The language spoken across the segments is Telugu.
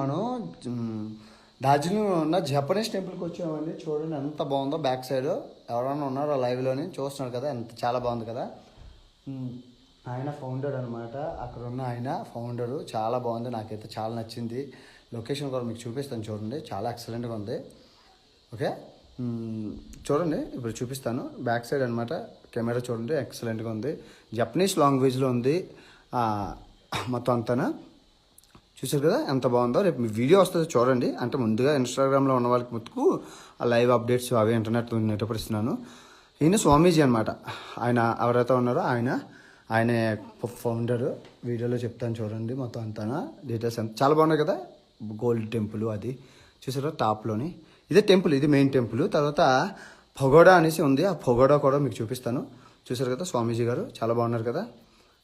మనం డార్జిలింగ్లో ఉన్న జపనీస్ టెంపుల్కి వచ్చామండి. చూడండి ఎంత బాగుందో. బ్యాక్ సైడ్ ఎవరైనా ఉన్నారో లైవ్లోని చూస్తున్నారు కదా, ఎంత చాలా బాగుంది కదా. ఆయన ఫౌండర్ అనమాట, అక్కడ ఉన్న ఆయన ఫౌండరు. చాలా బాగుంది, నాకైతే చాలా నచ్చింది. లొకేషన్ కూడా మీకు చూపిస్తాను చూడండి, చాలా ఎక్సలెంట్గా ఉంది. ఓకే, చూడండి ఇప్పుడు చూపిస్తాను. బ్యాక్ సైడ్ అనమాట కెమెరా చూడండి, ఎక్సలెంట్గా ఉంది. జపనీస్ లాంగ్వేజ్లో ఉంది మొత్తం అంతా. చూసారు కదా ఎంత బాగుందో. రేపు మీ వీడియో వస్తుంది చూడండి. అంటే ముందుగా ఇన్స్టాగ్రామ్లో ఉన్న వాళ్ళకి మటుకు ఆ లైవ్ అప్డేట్స్ అవి ఇంటర్నెట్ ఉండేటప్పుడు ఇస్తున్నాను. ఈయన స్వామీజీ అనమాట. ఆయన ఎవరైతే ఉన్నారో ఆయనే ఫౌండరు. వీడియోలో చెప్తాను చూడండి మొత్తం అంతా డీటెయిల్స్ అంతా చాలా బాగున్నాయి కదా. గోల్డ్ టెంపుల్ అది చూసారా టాప్లోని. ఇదే టెంపుల్, ఇది మెయిన్ టెంపుల్. తర్వాత పగోడా అనేసి ఉంది, ఆ పగోడా కూడా మీకు చూపిస్తాను. చూసారు కదా స్వామీజీ గారు చాలా బాగున్నారు కదా.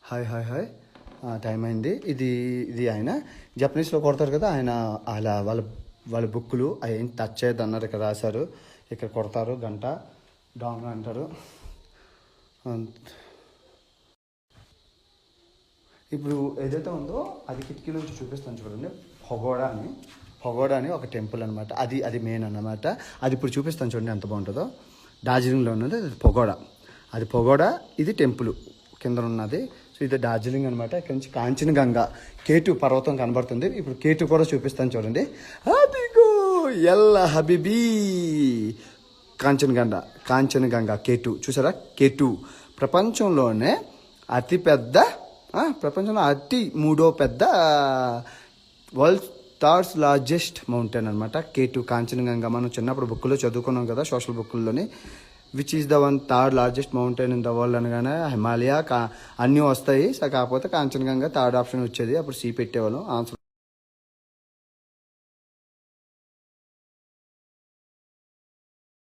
హాయ్ హాయ్ హాయ్, టైం అయింది. ఇది ఆయన జపనీస్లో కొడతారు కదా, ఆయన అలా వాళ్ళ బుక్కులు అవి ఏం టచ్ చేయద్దు అన్నారు. ఇక్కడ రాశారు, ఇక్కడ కొడతారు గంట డాంగ్ అంటారు. ఇప్పుడు ఏదైతే ఉందో అది కిటికీ నుంచి చూపిస్తాను చూడండి. పగోడా అని ఒక టెంపుల్ అనమాట. అది మెయిన్ అన్నమాట. అది ఇప్పుడు చూపిస్తాను చూడండి ఎంత బాగుంటుందో. డార్జిలింగ్లో ఉన్నది అది పగోడా, ఇది టెంపుల్ కింద ఉన్నది. సో ఇది డార్జిలింగ్ అనమాట. ఇక్కడ నుంచి కాంచనగంగా కేటు పర్వతం కనబడుతుంది. ఇప్పుడు కేటు కూడా చూపిస్తాను చూడండి. అదిగో ఎల్ల హబీబీ కాంచనగంగా కేటు చూసారా. కేటు ప్రపంచంలో మూడో పెద్ద వరల్డ్ థర్డ్ లార్జెస్ట్ మౌంటైన్ అనమాట కేటు కాంచనగంగా. మనం చిన్నప్పుడు బుక్లో చదువుకున్నాం కదా, సోషల్ బుక్లోని. Which is the third largest mountain in the world అనగానే హిమాలయ అన్నీ వస్తాయి. సో కాకపోతే కాంచనగంగా థర్డ్ ఆప్షన్ వచ్చేది. అప్పుడు సి పెట్టేవాళ్ళం ఆన్సర్.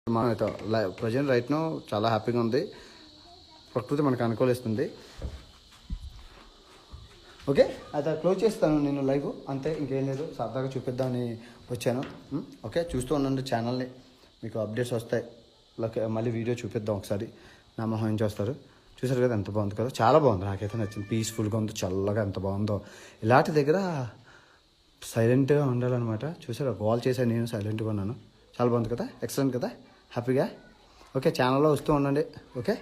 మనమైతే ప్రజెంట్ రైట్ నో చాలా హ్యాపీగా ఉంది. ప్రకృతి మనకు అనుకూలిస్తుంది. ఓకే, అయితే క్లోజ్ చేస్తాను నేను లైవ్, అంతే, ఇంకేం లేదు. సరదాగా చూపిద్దామని వచ్చాను. ఓకే, చూస్తూ ఉండండి ఛానల్ని, మీకు అప్డేట్స్ వస్తాయి. మళ్ళీ వీడియో చూపిద్దాం ఒకసారి. నా మొహం ఏం చేస్తారు. చూసారు కదా ఎంత బాగుంది కదా, చాలా బాగుంది. నాకైతే నచ్చింది. పీస్ఫుల్గా ఉంది, చల్లగా ఎంత బాగుందో. ఇలాంటి దగ్గర సైలెంట్గా ఉండాలన్నమాట. చూసారా, కాల్ చేశాను నేను, సైలెంట్గా ఉన్నాను. చాలా బాగుంది కదా, ఎక్సలెంట్ కదా, హ్యాపీగా. ఓకే, ఛానల్లో వస్తూ ఉండండి. ఓకే,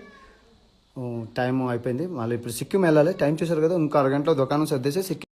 టైం అయిపోయింది. మళ్ళీ ఇప్పుడు సిక్కిం వెళ్ళాలి. టైం చూసారు కదా, ఇంకో అరగంటలో దుకాణం సర్దేసి సిక్కిం